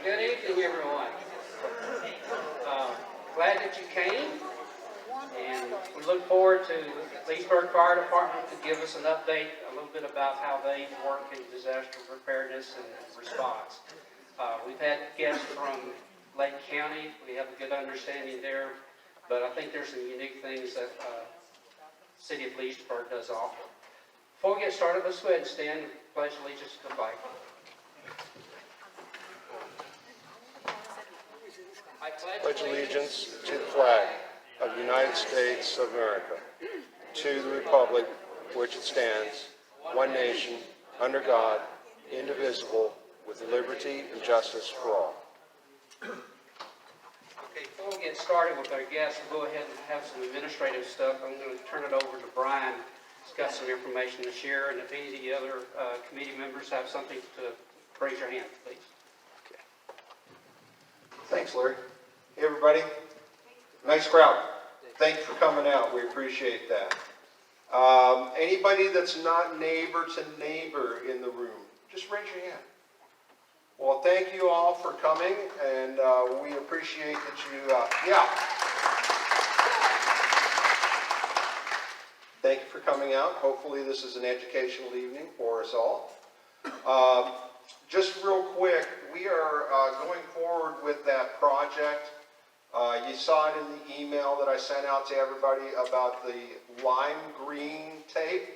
Good evening, everyone. Glad that you came, and we look forward to Leesburg Fire Department to give us an update a little bit about how they work in disaster preparedness and response. We've had guests from Lake County. We have a good understanding there, but I think there's some unique things that City of Leesburg does offer. Before we get started, let's go ahead and stand and pledge allegiance to the flag. I Pledge allegiance to the flag of the United States of America, to the republic for which it stands, one nation, under God, indivisible, with liberty and justice for all. Okay, before we get started with our guests, we'll go ahead and have some administrative stuff. I'm going to turn it over to Brian. He's got some information to share, and if any of the other committee members have something to raise your hand, please. Okay. Thanks, Larry. Hey, everybody. Nice crowd. Thank you for coming out. We appreciate that. Anybody that's not neighbor to neighbor in the room, just raise your hand. Well, thank you all for coming, and we appreciate that you, Thank you for coming out. Hopefully this is an educational evening for us all. Just real quick, we are going forward with that project. You saw it in the email that I sent out to everybody about the lime green tape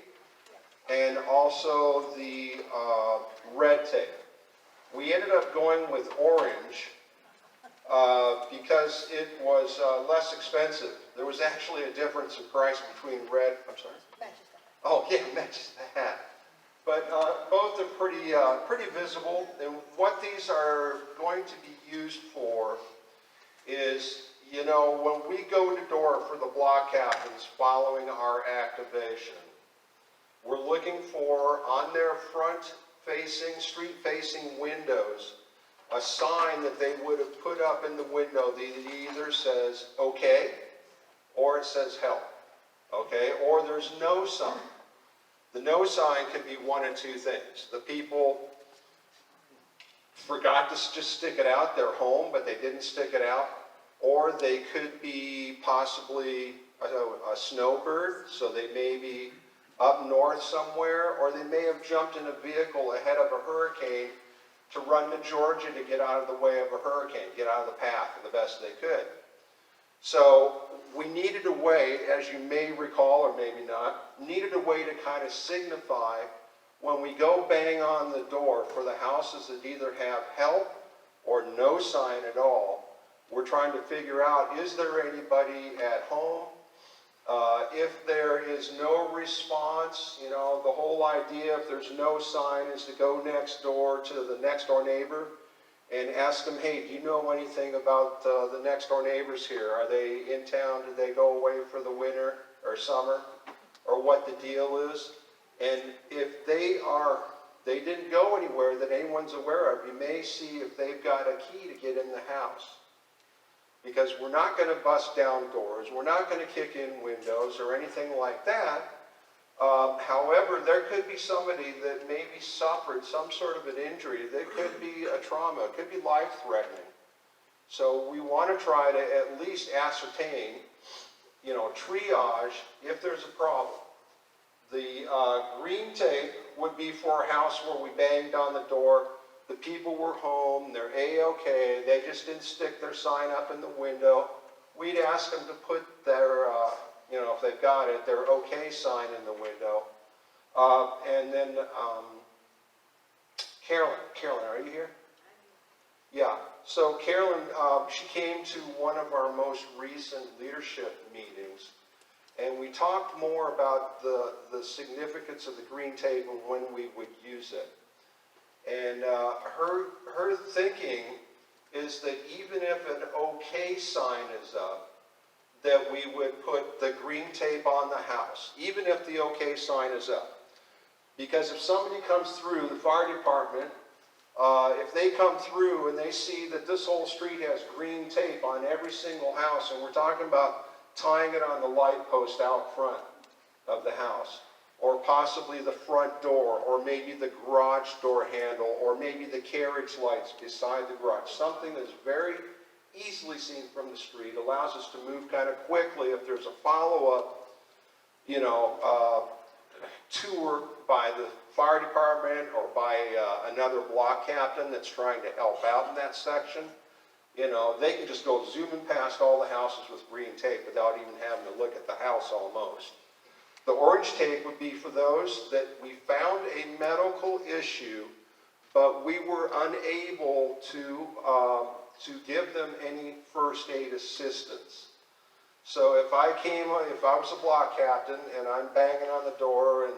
and also the red tape. We ended up going with orange because it was less expensive. There was actually a difference in price between red, I'm sorry? Oh yeah, matches that. But both are pretty visible. And what these are going to be used for is, you know, when we go to door for the block captains following our activation, we're looking for, on their front-facing, street-facing windows, a sign that they would have put up in the window that either says, okay, or it says help, okay? Or there's no sign. The no sign could be one of two things. The people forgot to just stick it out. They're home, but they didn't stick it out. Or they could be possibly a snowbird, so they may be up north somewhere, or they may have jumped in a vehicle ahead of a hurricane to run to Georgia to get out of the way of a hurricane, get out of the path the best they could. So we needed a way, as you may recall or maybe not, needed a way to kind of signify when we go bang on the door for the houses that either have help or no sign at all. We're trying to figure out, is there anybody at home? If there is no response, you know, the whole idea, if there's no sign, is to go next door to the next door neighbor and ask them, hey, do you know anything about the next door neighbors here? Are they in town? Did they go away for the winter or summer? Or what the deal is? And if they didn't go anywhere that anyone's aware of, you may see if they've got a key to get in the house. Because we're not going to bust down doors, we're not going to kick in windows or anything like that. However, there could be somebody that maybe suffered some sort of an injury. There could be a trauma, it could be life-threatening. So we want to try to at least ascertain, you know, triage if there's a problem. The green tape would be for a house where we banged on the door. The people were home, they're A-okay, they just didn't stick their sign up in the window. We'd ask them to put their, you know, if they've got it, their okay sign in the window. And then, Carolyn, are you here? Yeah, so Carolyn, she came to one of our most recent leadership meetings, and we talked more about the significance of the green tape and when we would use it. And her thinking is that even if an okay sign is up, that we would put the green tape on the house, even if the okay sign is up. Because if somebody comes through the fire department, if they come through and they see that this whole street has green tape on every single house, and we're talking about tying it on the light post out front of the house, or possibly the front door, or maybe the garage door handle, or maybe the carriage lights beside the garage. Something that's very easily seen from the street, allows us to move kind of quickly if there's a follow-up, tour by the fire department or by another block captain that's trying to help out in that section. They can just go zooming past all the houses with green tape without even having to look at the house almost. The orange tape would be for those that we found a medical issue, but we were unable to give them any first aid assistance. So if I was a block captain and I'm banging on the door and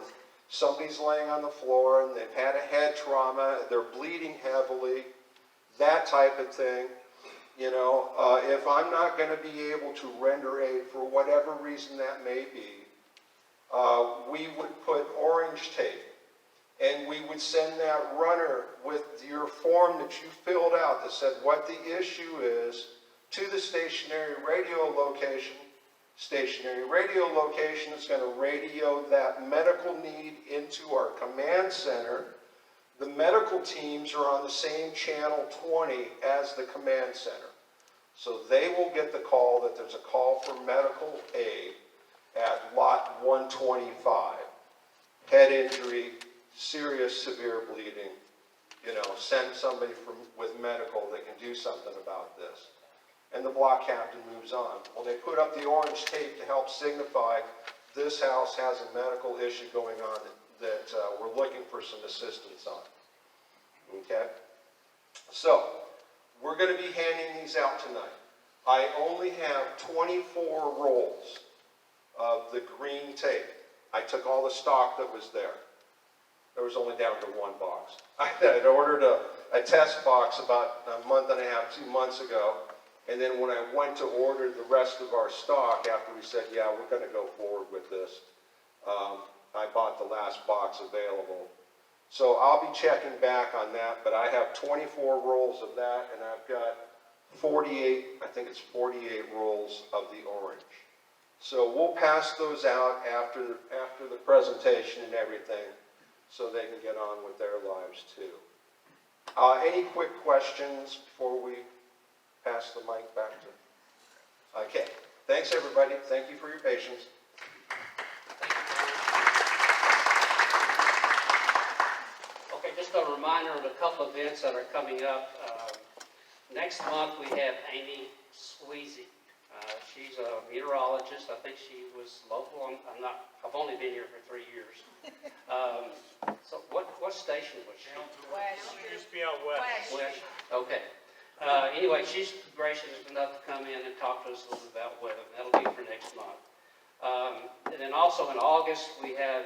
somebody's laying on the floor and they've had a head trauma, they're bleeding heavily, that type of thing, if I'm not going to be able to render aid for whatever reason that may be, we would put orange tape and we would send that runner with your form that you filled out that said what the issue is to the stationary radio location. Stationary radio location is going to radio that medical need into our command center. The medical teams are on the same channel 20 as the command center. So they will get the call that there's a call for medical aid at lot 125. Head injury, serious severe bleeding. Send somebody with medical that can do something about this. And the block captain moves on. Well, they put up the orange tape to help signify this house has a medical issue going on that we're looking for some assistance on. Okay? So, we're going to be handing these out tonight. I only have 24 rolls of the green tape. I took all the stock that was there. There was only down to one box. I had ordered a test box about a month and a half, 2 months ago. And then when I went to order the rest of our stock, after we said, yeah, we're going to go forward with this, I bought the last box available. So I'll be checking back on that, but I have 24 rolls of that, and I've got 48, I think it's 48 rolls of the orange. So we'll pass those out after the presentation and everything, so they can get on with their lives too. Any quick questions before we pass the mic back to? Okay. Thanks, everybody. Thank you for your patience. Okay, just a reminder of a couple events that are coming up. Next month we have Amy Sweezy. She's a meteorologist. I think she was local. I've only been here for 3 years. So what station was she? West. She used to be out west. West. Okay. Anyway, she's gracious enough to come in and talk to us a little bit about weather. That'll be for next month. And then also in August, we have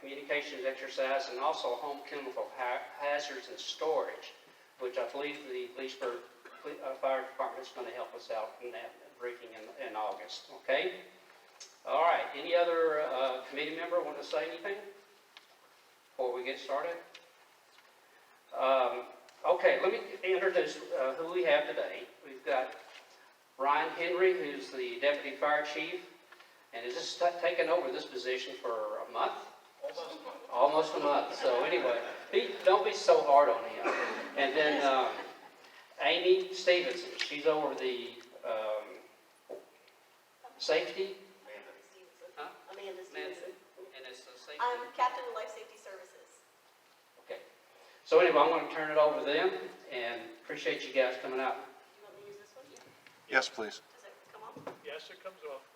communications exercise and also home chemical hazards and storage, which I believe the Leesburg Fire Department is going to help us out in that briefing in August. Okay? All right. Any other committee member want to say anything before we get started? Okay, let me introduce who we have today. We've got Brian Henry, who's the Deputy Fire Chief, and has just taken over this position for a month? Almost a month. So anyway, don't be so hard on him. And then Amy Stevenson, she's over the safety. Amanda Stevenson. And it's the safety. I'm Captain of Life Safety Services. Okay. So anyway, I'm going to turn it over to them, and appreciate you guys coming out. You want me to use this one? Yes, please. Does it come on? Yes, it comes off.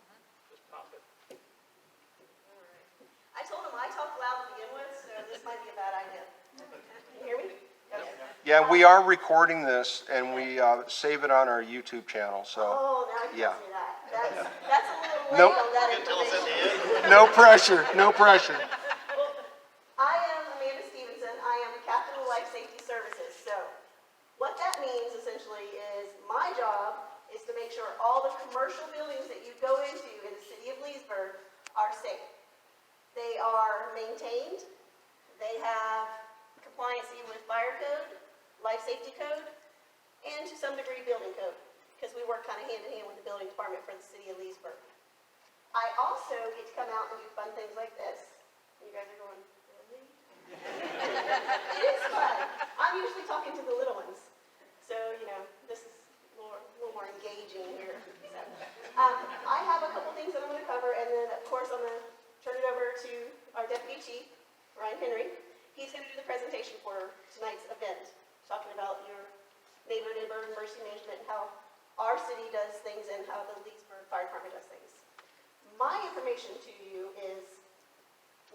Just pop it. All right. I told him I talk loud to begin with, so this might be a bad idea. Can you hear me? Okay. Yeah, we are recording this, and we save it on our YouTube channel, so. Oh, now he Yeah. tells me that. That's a little late Nope. on that information. No pressure, no pressure. Well, I am Amanda Stevenson. I am Captain of Life Safety Services. So what that means essentially is my job is to make sure all the commercial buildings that you go into in the city of Leesburg are safe. They are maintained. They have compliancy with fire code, life safety code, and to some degree building code, because we work kind of hand in hand with the building department for the city of Leesburg. I also get to come out and do fun things like this. You guys are going, really? It is fun. I'm usually talking to the little ones. So, this is a little more engaging here. So, I have a couple things that I'm going to cover, and then, of course, I'm going to turn it over to our Deputy Chief, Ryan Henry. He's going to do the presentation for tonight's event, talking about your neighbor emergency management and how our city does things and how the Leesburg Fire Department does things. My information to you is,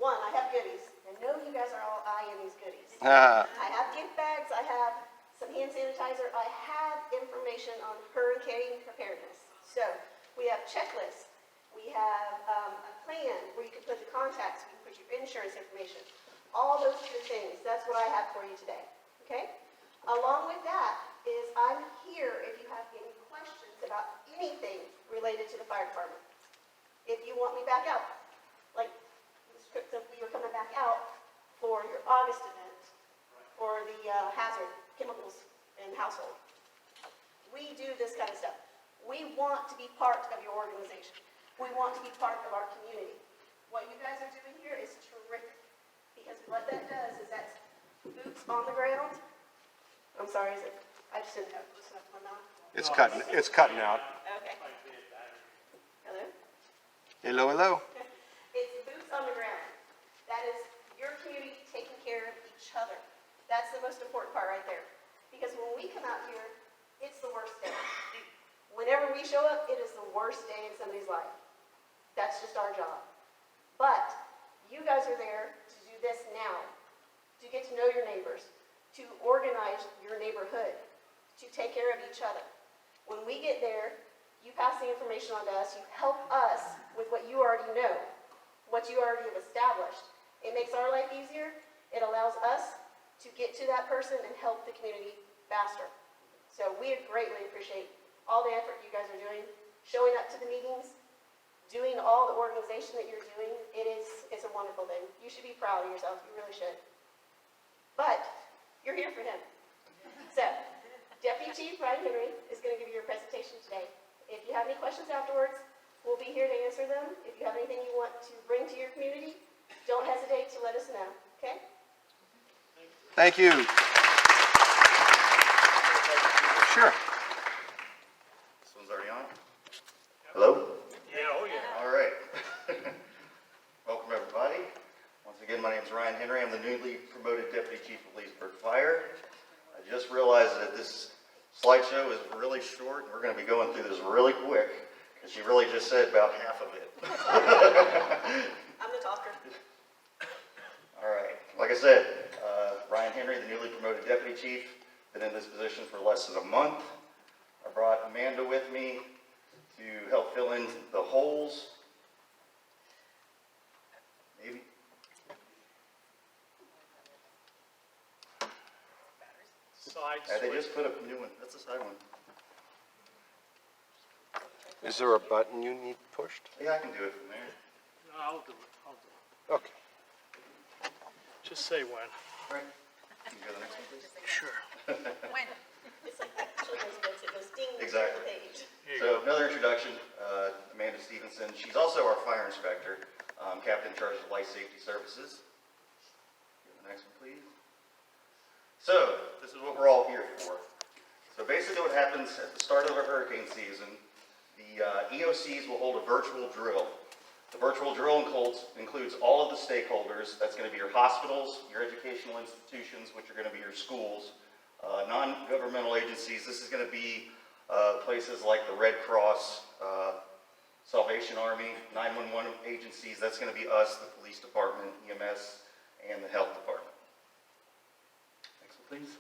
one, I have goodies. I know you guys are all eyeing these goodies. I have gift bags. I have some hand sanitizer. I have information on hurricane preparedness. So we have checklists. We have a plan where you can put the contacts. You can put your insurance information. All those good things. That's what I have for you today. Okay? Along with that is I'm here if you have any questions about anything related to the fire department. If you want me back out, like we were coming back out for your August event for the hazard chemicals in household. We do this kind of stuff. We want to be part of your organization. We want to be part of our community. What you guys are doing here is terrific because what that does is that's boots on the ground. I'm sorry, is it? I just didn't have to listen up my mouth. It's cutting out. Okay. Hello? Hello, hello. It's boots on the ground. That is your community taking care of each other. That's the most important part right there. Because when we come out here, it's the worst day. Whenever we show up, it is the worst day in somebody's life. That's just our job. But you guys are there to do this now, to get to know your neighbors, to organize your neighborhood, to take care of each other. When we get there, you pass the information on to us, you help us with what you already know, what you already have established. It makes our life easier. It allows us to get to that person and help the community faster. So we greatly appreciate all the effort you guys are doing, showing up to the meetings, doing all the organization that you're doing. It's a wonderful thing. You should be proud of yourself. You really should. But you're here for him. So Deputy Chief Ryan Henry is going to give you your presentation today. If you have any questions afterwards, we'll be here to answer them. If you have anything you want to bring to your community, don't hesitate to let us know, okay? Thank you. Sure. This one's already on. Hello? Yeah, oh yeah. All right. Welcome, everybody. Once again, my name is Ryan Henry. I'm the newly promoted Deputy Chief of Leesburg Fire. I just realized that this slideshow is really short, and we're going to be going through this really quick, because she really just said about half of it. I'm the talker. All right. Like I said, Ryan Henry, the newly promoted Deputy Chief, been in this position for less than a month. I brought Amanda with me to help fill in the holes. Maybe. Side They switch. just put a new one. That's the side one. Is there a button you need pushed? Yeah, I can do it from there. No, I'll do it. Okay. Just say when. Right. Can you go to the next one, please? Sure. When? It's like children's books. It goes ding Exactly. on the page. So another introduction, Amanda Stevenson. She's also our fire inspector, captain in charge of life safety services. Go to the next one, please. So this is what we're all here for. So basically what happens at the start of a hurricane season, the EOCs will hold a virtual drill. The virtual drill includes all of the stakeholders. That's going to be your hospitals, your educational institutions, which are going to be your schools, non-governmental agencies. This is going to be places like the Red Cross, Salvation Army, 911 agencies. That's going to be us, the police department, EMS, and the health department. Next one, please.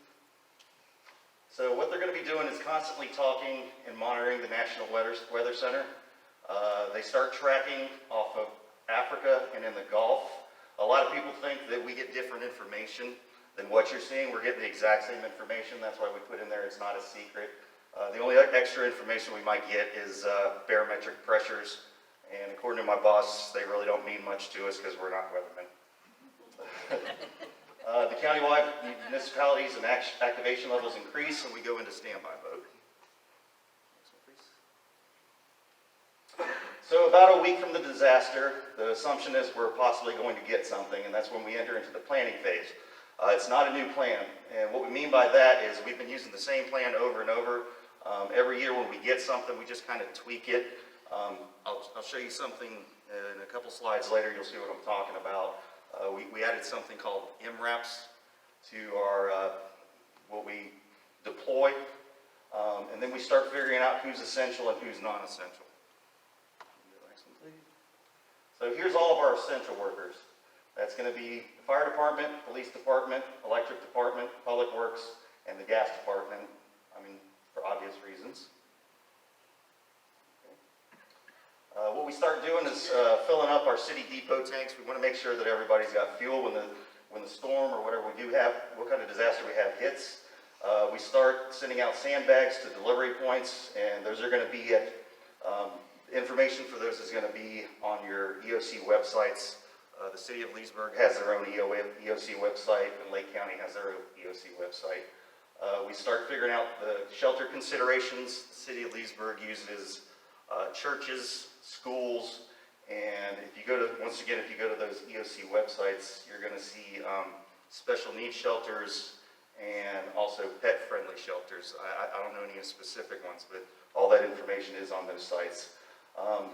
So what they're going to be doing is constantly talking and monitoring the National Weather Center. They start tracking off of Africa and in the Gulf. A lot of people think that we get different information than what you're seeing. We're getting the exact same information. That's why we put in there it's not a secret. The only extra information we might get is barometric pressures. And according to my boss, they really don't mean much to us because we're not weathermen. The countywide municipalities and activation levels increase and we go into standby mode. Next one, please. So about a week from the disaster, the assumption is we're possibly going to get something, and that's when we enter into the planning phase. It's not a new plan, and what we mean by that is we've been using the same plan over and over. Every year when we get something, we just kind of tweak it. I'll show you something in a couple slides later. You'll see what I'm talking about. We added something called MRAPs to our what we deploy, and then we start figuring out who's essential and who's non-essential. So here's all of our essential workers. That's going to be the fire department, police department, electric department, public works, and the gas department. I mean, for obvious reasons. What we start doing is filling up our city depot tanks. We want to make sure that everybody's got fuel when the storm or whatever we do have, what kind of disaster we have hits. We start sending out sandbags to delivery points, and those are going to be at, information for those is going to be on your EOC websites. The city of Leesburg has their own EOC website, and Lake County has their own EOC website. We start figuring out the shelter considerations. The city of Leesburg uses churches, schools, and if you go to, once again, if you go to those EOC websites, you're going to see special needs shelters and also pet-friendly shelters. I don't know any specific ones, but all that information is on those sites.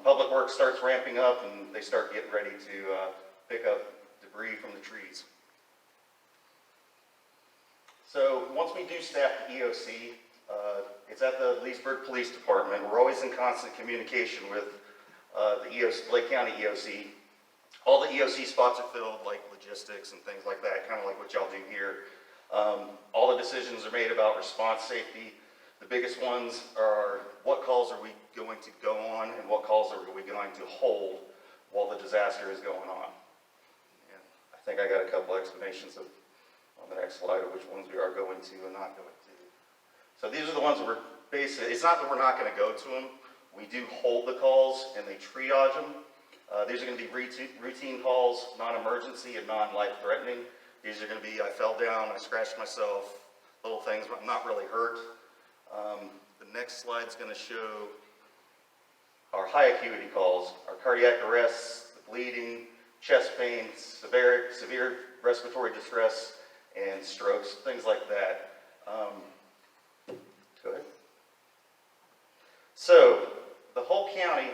Public Works starts ramping up, and they start getting ready to pick up debris from the trees. So once we do staff the EOC, it's at the Leesburg Police Department. We're always in constant communication with the EOC, Lake County EOC. All the EOC spots are filled, like logistics and things like that, kind of like what y'all do here. All the decisions are made about response safety. The biggest ones are what calls are we going to go on and what calls are we going to hold while the disaster is going on. And I think I got a couple explanations on the next slide of which ones we are going to and not going to. So these are the ones that we're basically, it's not that we're not going to go to them. We do hold the calls and they triage them. These are going to be routine calls, non-emergency and non-life-threatening. These are going to be, I fell down, I scratched myself, little things, but I'm not really hurt. The next slide is going to show our high acuity calls, our cardiac arrests, the bleeding, chest pain, severe respiratory distress, and strokes, things like that. Go ahead. So the whole county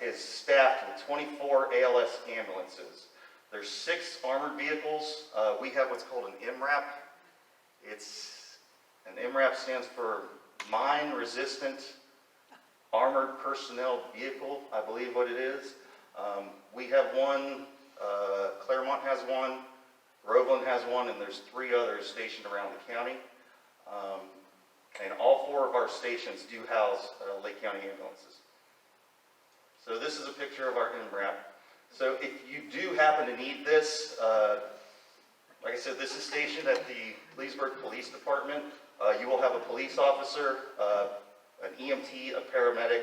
is staffed with 24 ALS ambulances. There's 6 armored vehicles. We have what's called an MRAP. An MRAP stands for Mine Resistant Armored Personnel Vehicle, I believe what it is. We have one, Claremont has one, Groveland has one, and there's 3 others stationed around the county. And all 4 of our stations do house Lake County ambulances. So this is a picture of our MRAP. So if you do happen to need this, like I said, this is stationed at the Leesburg Police Department. You will have a police officer, an EMT, a paramedic.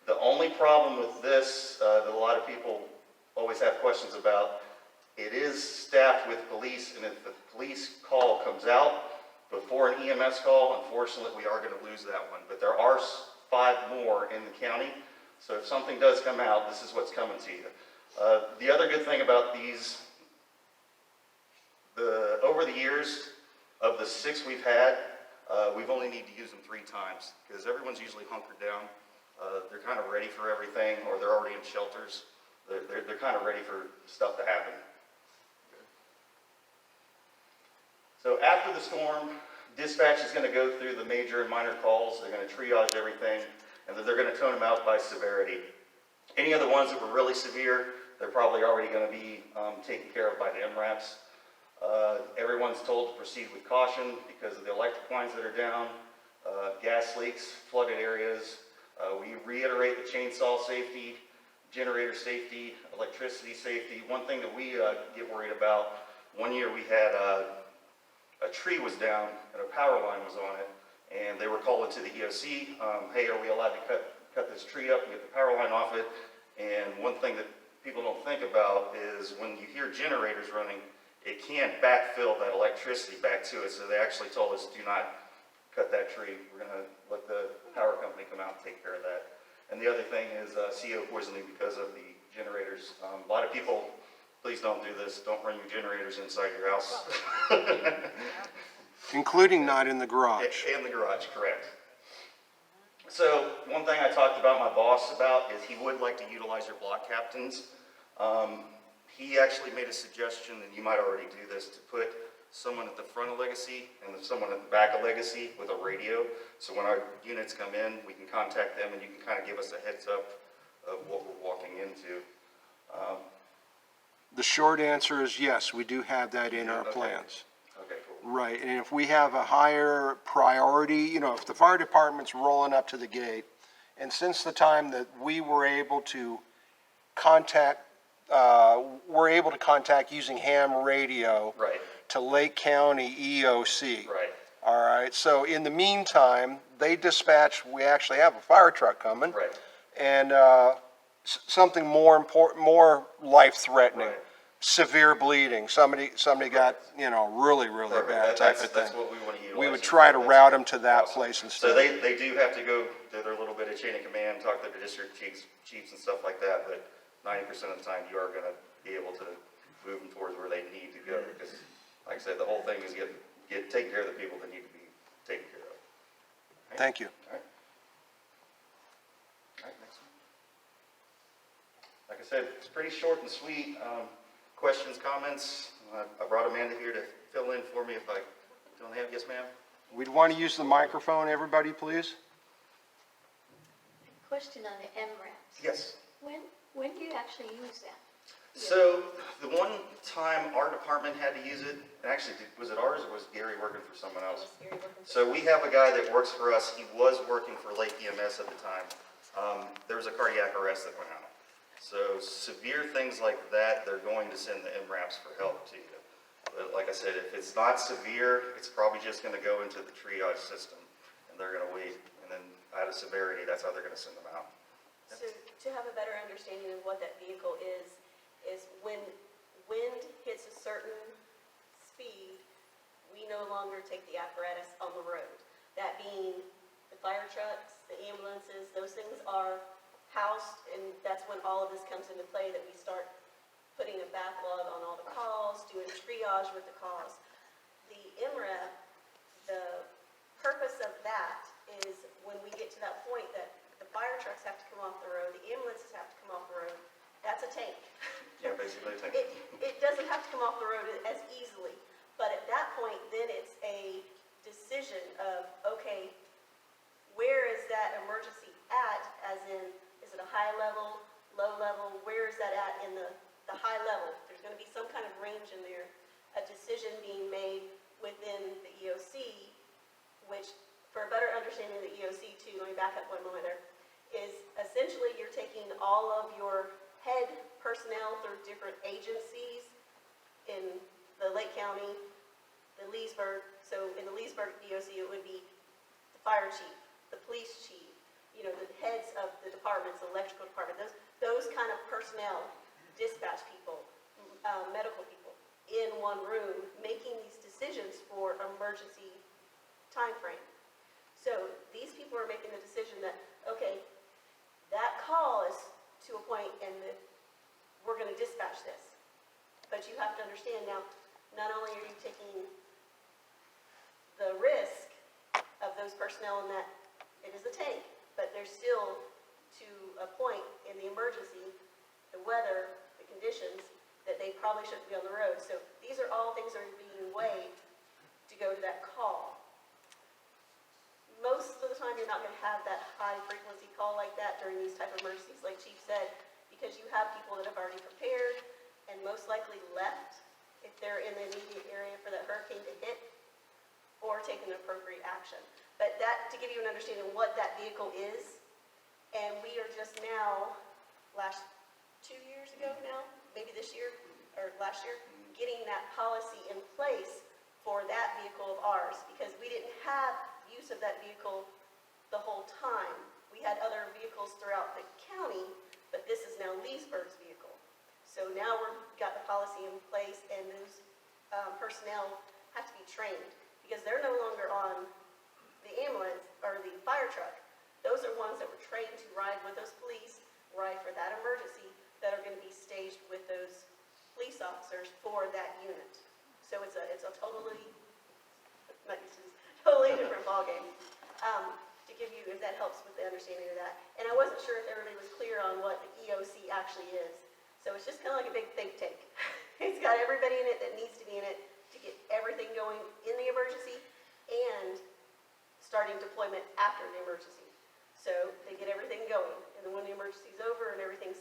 The only problem with this that a lot of people always have questions about, it is staffed with police, and if the police call comes out before an EMS call, unfortunately we are going to lose that one. But there are 5 more in the county, so if something does come out, this is what's coming to you. The other good thing about these, over the years, of the 6 we've had, we've only need to use them 3 times because everyone's usually hunkered down. They're kind of ready for everything, or they're already in shelters. They're kind of ready for stuff to happen. So after the storm, dispatch is going to go through the major and minor calls. They're going to triage everything, and then they're going to tone them out by severity. Any of the ones that were really severe, they're probably already going to be taken care of by the MRAPs. Everyone's told to proceed with caution because of the electric lines that are down, gas leaks, flooded areas. We reiterate the chainsaw safety, generator safety, electricity safety. One thing that we get worried about, one year we had a tree was down and a power line was on it, and they were called into the EOC, hey, are we allowed to cut this tree up and get the power line off it? And one thing that people don't think about is when you hear generators running, it can't backfill that electricity back to it, so they actually told us, do not cut that tree. We're going to let the power company come out and take care of that. And the other thing is CO poisoning because of the generators. A lot of people, please don't do this, don't run your generators inside your house. Including not in the garage. In the garage, correct. So one thing I talked about my boss about is he would like to utilize your block captains. He actually made a suggestion, and you might already do this, to put someone at the front of Legacy and someone at the back of Legacy with a radio. So when our units come in, we can contact them and you can kind of give us a heads up of what we're walking into. The short answer is yes, we do have that in our Okay. plans. Okay, cool. Right, and if we have a higher priority, you know, if the fire department's rolling up to the gate, and since the time that we were able to contact, using ham radio Right, to Lake County EOC. right, All right, so in the meantime, they dispatch, we actually have a fire truck coming. right, And something more important, more life-threatening, Right. severe bleeding, somebody got, you know, really Perfect. bad type of That's thing. what we want to utilize. We would try to route them to that Awesome. place So instead. they do have to go to their little bit of chain of command, talk to the district chiefs and stuff like that, but 90% of the time you are going to be able to move them towards where they need to go, because like I said, the whole thing is take care of the people that need to be taken care of. Thank you. All right. All right, next one. Like I said, it's pretty short and sweet. Questions, comments? I brought Amanda here to fill in for me if I don't have. Yes, ma'am? We'd want to use the microphone, everybody, please. Question on the MRAPs. Yes. When do you actually use that? So the one time our department had to use it, and actually, was it ours or was Gary working for someone else? So we have a guy that works for us. He was working for Lake EMS at the time. There was a cardiac arrest that went out. So severe things like that, they're going to send the MRAPs for help to you. But like I said, if it's not severe, it's probably just going to go into the triage system, and they're going to wait. And then out of severity, that's how they're going to send them out. So to have a better understanding of what that vehicle is when wind hits a certain speed, we no longer take the apparatus on the road. That being the fire trucks, the ambulances, those things are housed, and that's when all of this comes into play, that we start putting a backlog on all the calls, doing triage with the calls. The MRAP, the purpose of that is when we get to that point that the fire trucks have to come off the road, the ambulances have to come off the road, that's a tank. Yeah, basically, take It doesn't have to come off the road as easily, but at that point, then it's a decision of, okay, where is that emergency at, as in, is it a high level, low level, where is that at in the high level? There's gonna be some kind of range in there, a decision being made within the EOC, which, for a better understanding of the EOC too, let me back up one moment there, is essentially you're taking all of your head personnel through different agencies in the Lake County, the Leesburg. So in the Leesburg DOC, it would be the fire chief, the police chief, you know, the heads of the departments, the electrical department, those kind of personnel, dispatch people, medical people, in one room, making these decisions for emergency time frame. So these people are making the decision that, okay, that call is to a point and that we're going to dispatch this. But you have to understand now, not only are you taking the risk of those personnel in that it is a tank, but there's still, to a point in the emergency, the weather, the conditions, that they probably shouldn't be on the road. So these are all things that are being weighed to go to that call. Most of the time, you're not going to have that high frequency call like that during these type of emergencies, like Chief said, because you have people that have already prepared and most likely left if they're in the immediate area for that hurricane to hit, or taken appropriate action. But that, to give you an understanding of what that vehicle is, and we are just now, last 2 years ago now, maybe this year, or last year, getting that policy in place for that vehicle of ours, because we didn't have use of that vehicle the whole time. We had other vehicles throughout the county, but this is now Leesburg's vehicle. So now we've got the policy in place, and those personnel have to be trained, because they're no longer on the ambulance or the fire truck. Those are ones that were trained to ride with those police right for that emergency that are going to be staged with those police officers for that unit. So it's a totally different ballgame. To give you, if that helps with the understanding of that. And I wasn't sure if everybody was clear on what the EOC actually is. So it's just kind of like a big think tank. It's got everybody in it that needs to be in it to get everything going in the emergency and starting deployment after the emergency. So they get everything going. And then when the emergency's over and everything's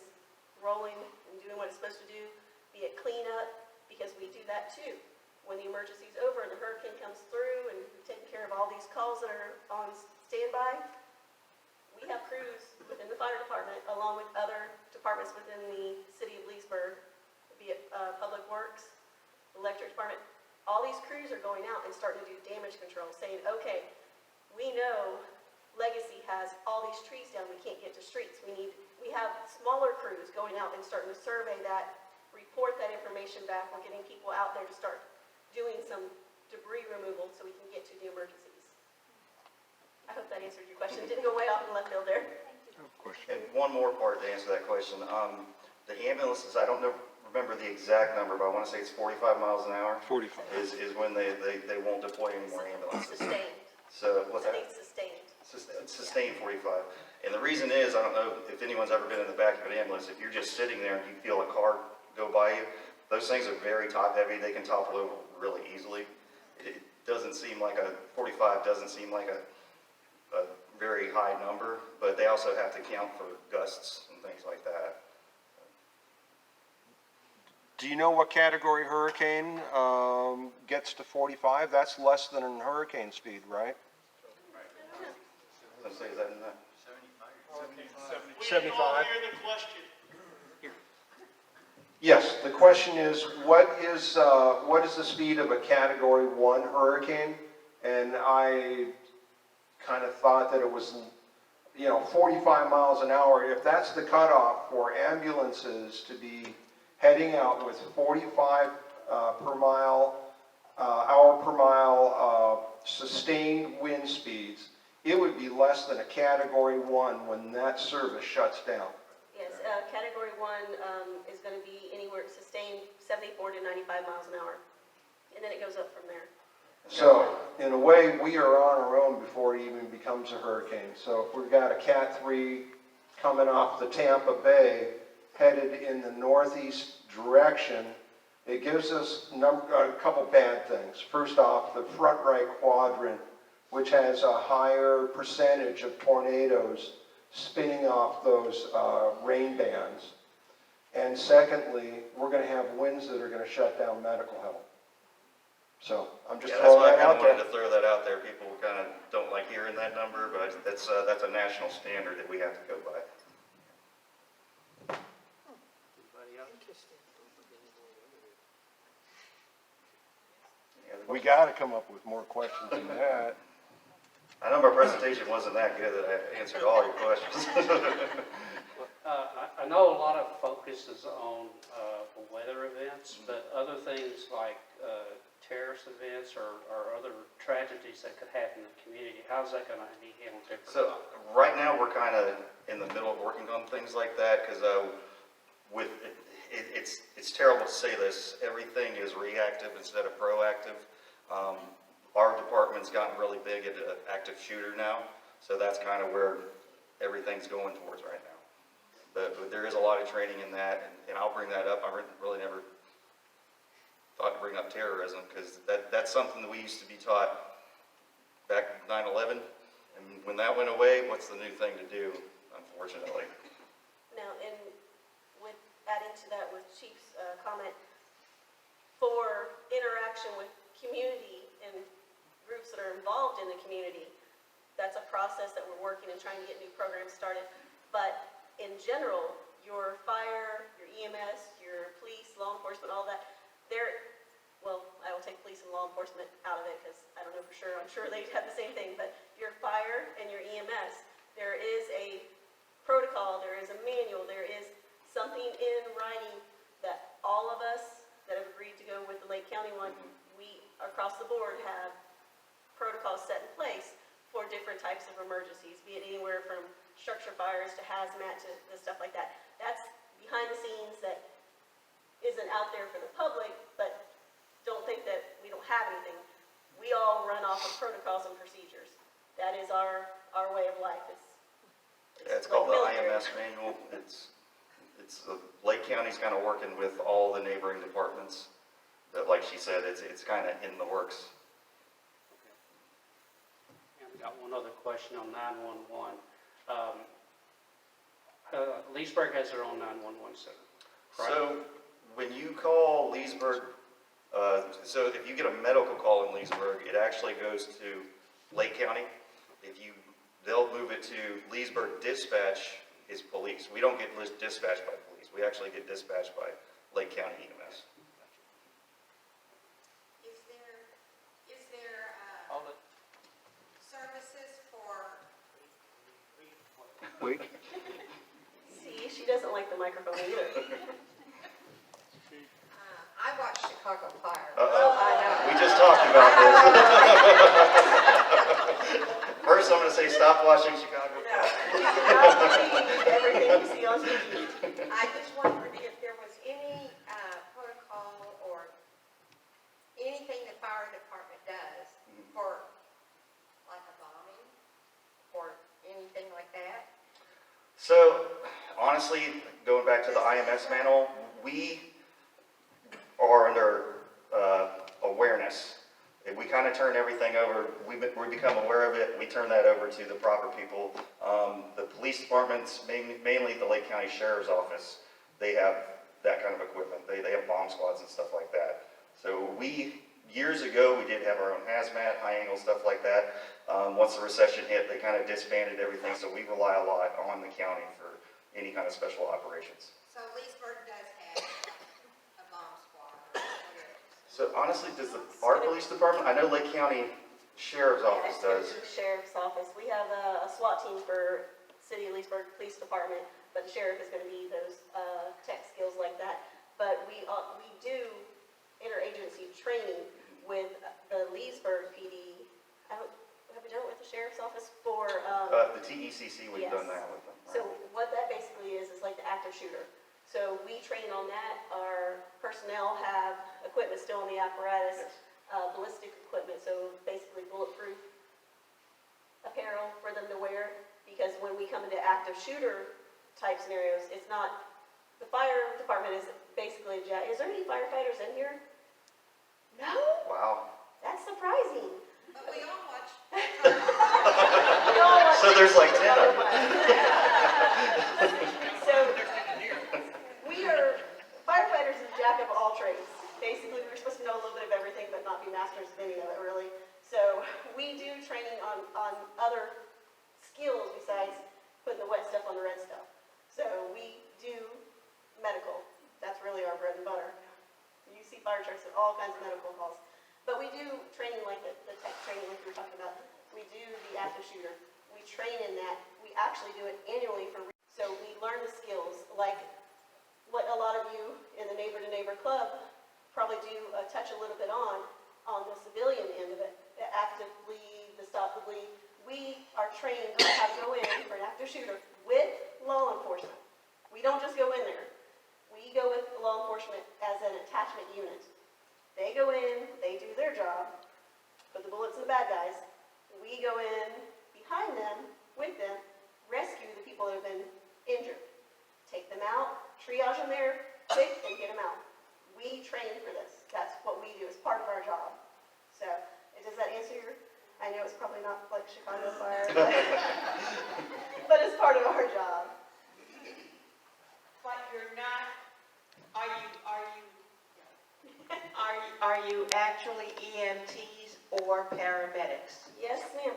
rolling and doing what it's supposed to do, be it cleanup, because we do that too. When the emergency's over and the hurricane comes through and we've taken care of all these calls that are on standby, we have crews within the fire department, along with other departments within the city of Leesburg, be it Public Works, Electric Department. All these crews are going out and starting to do damage control, saying, okay, we know Legacy has all these trees down, we can't get to streets. We have smaller crews going out and starting to survey that, report that information back. We're getting people out there to start doing some debris removal so we can get to the emergencies. I hope that answered your question. Didn't go way off in left field there. And one more part to answer that question. The ambulances, I don't remember the exact number, but I want to say it's 45 miles an hour. 45. Is when they won't deploy any more ambulances. Sustained. So what's I that? think sustained. Sustained 45. And the reason is, I don't know if anyone's ever been in the back of an ambulance, if you're just sitting there and you feel a car go by you, those things are very top heavy. They can topple over really easily. It doesn't seem like 45 doesn't seem like a very high number, but they also have to count for gusts and things like that. Do you know what category hurricane gets to 45? That's less than a hurricane speed, right? Let's say, is that in that? 75. We didn't all hear the question. Yes, the question is, what is the speed of a Category 1 hurricane? And I kind of thought that it was, 45 miles an hour. If that's the cutoff for ambulances to be heading out with 45 hour per mile sustained wind speeds, it would be less than a Category 1 when that service shuts down. Yes, Category 1 is going to be anywhere sustained 74 to 95 miles an hour. And then it goes up from there. So, in a way, we are on our own before it even becomes a hurricane. So if we've got a Cat 3 coming off the Tampa Bay, headed in the northeast direction, it gives us a couple bad things. First off, the front right quadrant, which has a higher percentage of tornadoes spinning off those rain bands. And secondly, we're going to have winds that are going to shut down medical help. So I'm just Yeah, that's throwing why I that kind out of wanted there. to throw that out there. People kind of don't like hearing that number, but that's a national standard that we have to go by. Anybody else? Any other We questions? got to come up with more questions than that. I know my presentation wasn't that good that I answered all your questions. I know a lot of focus is on weather events, but other things like terrorist events or other tragedies that could happen in the community, how's that going to be handled differently? So right now, we're kind of in the middle of working on things like that because it's terrible to say this. Everything is reactive instead of proactive. Our department's gotten really big into active shooter now, so that's kind of where everything's going towards right now. But there is a lot of training in that, and I'll bring that up. I really never thought to bring up terrorism because that's something that we used to be taught back in 9/11, and when that went away, what's the new thing to do, unfortunately? Now, and with adding to that with Chief's comment, for interaction with community and groups that are involved in the community, that's a process that we're working and trying to get new programs started. But in general, your fire, your EMS, your police, law enforcement, all that, I will take police and law enforcement out of it because I don't know for sure. I'm sure they have the same thing. But your fire and your EMS, there is a protocol, there is a manual, there is something in writing that all of us that have agreed to go with the Lake County one, we across the board have protocols set in place for different types of emergencies, be it anywhere from structure fires to hazmat to the stuff like that. That's behind the scenes that isn't out there for the public, but don't think that we don't have anything. We all run off of protocols and procedures. That is our way of life. It's like called the military. IMS manual. Lake County's kind of working with all the neighboring departments. That, like she said, it's kind of in the works. And we got one other question on 911. Leesburg has their own 911 center, correct? So when you call Leesburg, so if you get a medical call in Leesburg, it actually goes to Lake County. They'll move it to Leesburg Dispatch is police. We don't get dispatched by police. We actually get dispatched by Lake County EMS. Is there services for, See, she doesn't like the microphone either. I watch Chicago Fire. Uh-oh. We just talked about this. First, I'm going to say stop watching Chicago. No, you cannot believe everything you see on TV. I just wondered if there was any protocol or anything the fire department does for like a bombing or anything like that. So, honestly, going back to the IMS manual, we are under awareness. If we kind of turn everything over, we become aware of it, we turn that over to the proper people. The police departments, mainly the Lake County Sheriff's Office, they have that kind of equipment. They have bomb squads and stuff like that. So years ago, we did have our own hazmat, high angle, stuff like that. Once the recession hit, they kind of disbanded everything, so we rely a lot on the county for any kind of special operations. So Leesburg does have a bomb squad or whatever. So honestly, our police department, I know Lake County Sheriff's Office Yeah, does. it's the sheriff's office. We have a SWAT team for City of Leesburg Police Department, but the sheriff is going to be those tech skills like that. But we do interagency training with the Leesburg PD. Have we done it with the sheriff's office for? The TECC, we've Yes. done that with them. So what that basically is like the active shooter. So we train on that. Our personnel have equipment still in the apparatus, ballistic equipment, so basically bulletproof apparel for them to wear. Because when we come into active shooter type scenarios, it's not, the fire department is basically, is there any firefighters in here? No? Wow. That's surprising. But we all watch. We all watch So there's like 10 of them. So, we are, firefighters is jack of all trades. Basically, we're supposed to know a little bit of everything, but not be masters of any of it, really. So, we do training on other skills besides putting the wet stuff on the red stuff. So, we do medical. That's really our bread and butter. You see fire trucks and all kinds of medical calls. But we do training like the tech training like we were talking about. We do the active shooter. We train in that. We actually do it annually so we learn the skills, like what a lot of you in the Neighbor to Neighbor Club probably do touch a little bit on the civilian end of it, the active bleed, the stop the bleed. We are trained on how to go in for an active shooter with law enforcement. We don't just go in there. We go with law enforcement as an attachment unit. They go in, they do their job, put the bullets in the bad guys. We go in behind them, with them, rescue the people that have been injured. Take them out, triage them there, quick, and get them out. We train for this. That's what we do as part of our job. So, does that answer your, I know it's probably not like Chicago Fire, but it's part of our job. But you're not, are you actually EMTs or paramedics? Yes, ma'am.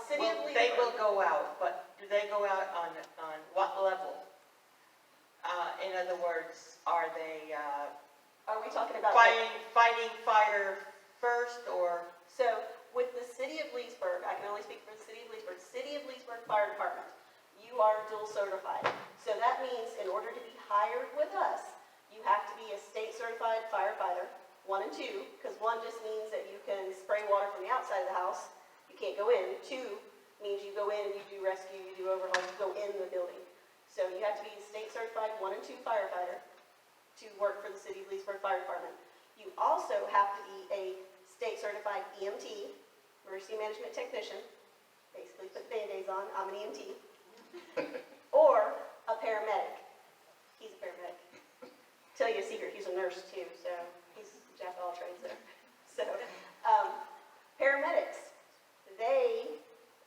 City of Well, they will Leesburg. go out, but do they go out on what level? In other words, are they Are we talking about? fighting fire first or? So, with the City of Leesburg, I can only speak for the City of Leesburg, City of Leesburg Fire Department, you are dual certified. So that means in order to be hired with us, you have to be a state certified firefighter, 1 and 2, because 1 just means that you can spray water from the outside of the house, you can't go in. 2, means you go in and you do rescue, you do overhaul, you go in the building. So you have to be a state certified 1 and 2 firefighter to work for the City of Leesburg Fire Department. You also have to be a state certified EMT, emergency management technician, basically put Band-Aids on, I'm an EMT, or a paramedic. He's a paramedic. Tell you a secret, he's a nurse too, so he's jack of all trades there. So, paramedics, they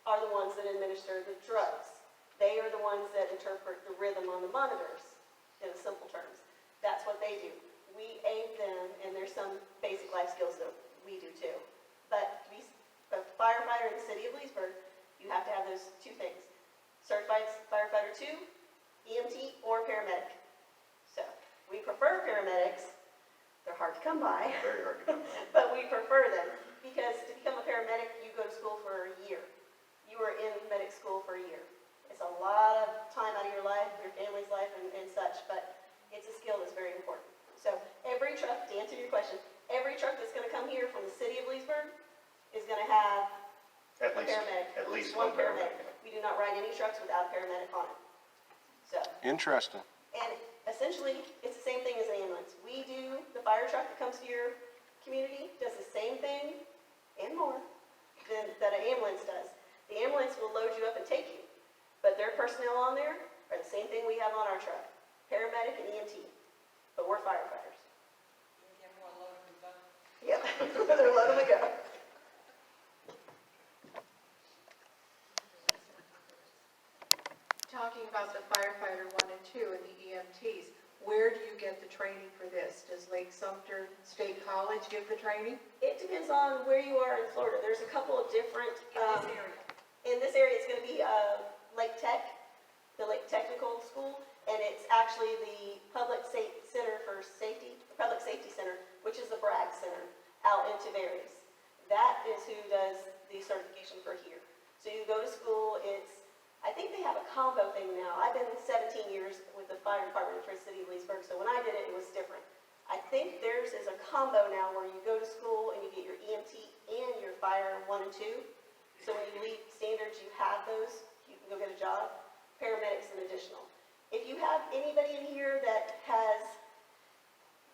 are the ones that administer the drugs. They are the ones that interpret the rhythm on the monitors, in simple terms. That's what they do. We aid them, and there's some basic life skills that we do too. But to be a firefighter in the City of Leesburg, you have to have those two things. Certified firefighter 2, EMT, or paramedic. So, we prefer paramedics. They're hard to come by. Very hard to come by. But we prefer them because to become a paramedic, you go to school for a year. You are in medic school for a year. It's a lot of time out of your life, your family's life, and such, but it's a skill that's very important. So every truck, to answer your question, every truck that's going to come here from the City of Leesburg is going to have At a paramedic. At least one paramedic. We do not ride any trucks without a paramedic on it. So. Interesting. And essentially, it's the same thing as an ambulance. We do, the fire truck that comes to your community does the same thing and more that an ambulance does. The ambulance will load you up and take you, but their personnel on there are the same thing we have on our truck, paramedic and EMT, but we're firefighters. Yep, they're load 'em and go. Talking about the firefighter 1 and 2 and the EMTs, where do you get the training for this? Does Lake Sumter State College give the training? It depends on where you are in Florida. There's a couple of different, in this area, it's going to be Lake Tech, the Lake Technical School, and it's actually the Public Center for Safety, Public Safety Center, which is the Bragg Center out in Tavares. That is who does the certification for here. So you go to school, I think they have a combo thing now. I've been 17 years with the fire department for the City of Leesburg, so when I did it, it was different. I think theirs is a combo now where you go to school and you get your EMT and your fire 1 and 2. So when you leave standards, you have those. You can go get a job. Paramedics an additional. If you have anybody in here that has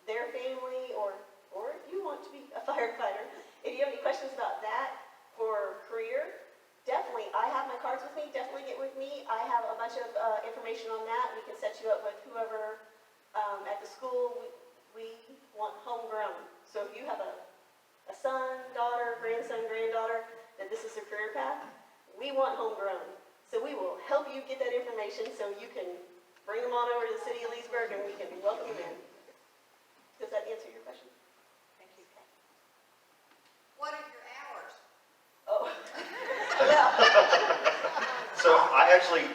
their family or you want to be a firefighter, if you have any questions about that for career, definitely, I have my cards with me, definitely get with me. I have a bunch of information on that. We can set you up with whoever at the school. We want homegrown. So if you have a son, daughter, grandson, granddaughter, that this is their career path, we want homegrown. So we will help you get that information so you can bring them on over to the City of Leesburg and we can welcome them in. Does that answer your question? Thank you. What are your hours? Oh, well, So I actually,